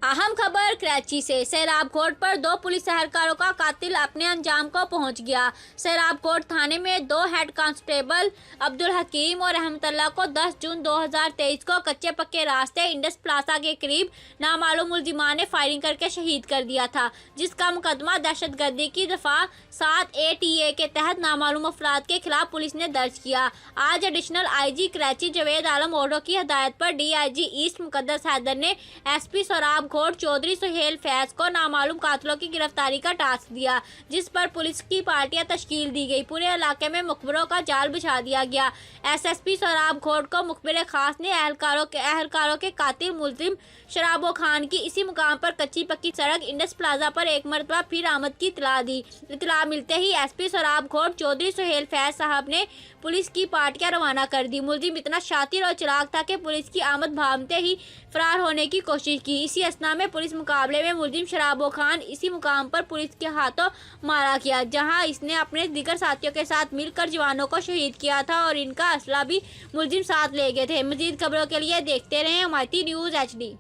अहम खबर कराची से। सैराब कोर्ट पर 2 पुलिस एहलकारों का कातिल अपने अंजाम को पहुंच गया। सैराब कोर्ट थाने में 2 हेड कांस्टेबल अब्दुल हकीम और रहमतुल्लाह को 10 जून 2023 को कच्चे पक्के रास्ते इंडस प्लाजा के करीब नामालूम मुलजिमान ने फायरिंग करके शहीद कर दिया था, जिसका मुकदमा दहशतगर्दी की दफा 7 ATA के तहत नामालूम अफराद के खिलाफ पुलिस ने दर्ज किया। आज एडिशनल IG कराची जावेद आलम ओडो की हदायत पर DIG ईस्ट मुकद्दस हैदर ने SP सैराब कोर्ट चौधरी सुहेल फैज को नामालूम कातिलों की गिरफ्तारी का टास्क दिया, जिस पर पुलिस की पार्टियां तश्कील दी गई। पूरे इलाके में मुखबिरों का जाल बिछा दिया गया। SSP सैराब कोर्ट को मुखबिर खास ने एहलकारों के कातिल मुलजिम शराबो खान की इसी मुकाम पर कच्ची पक्की सड़क इंडस प्लाजा पर एक मरतबा फिर आमद की इतला दी। इतला मिलते ही SP सैराब कोर्ट चौधरी सुहेल फैज साहब ने पुलिस की पार्टियां रवाना कर दी। मुलजिम इतना शातिर और चिराग था कि पुलिस की आमद भामते ही फरार होने की कोशिश की। इसी असना में पुलिस मुकाबले में मुलजिम शराबो खान इसी मुकाम पर पुलिस के हाथों मारा गया, जहां इसने अपने दीगर साथियों के साथ मिलकर जवानों को शहीद किया था और इनका असला भी मुलजिम साथ ले गए थे। मजीद खबरों के लिए देखते रहें MIT न्यूज़ HD।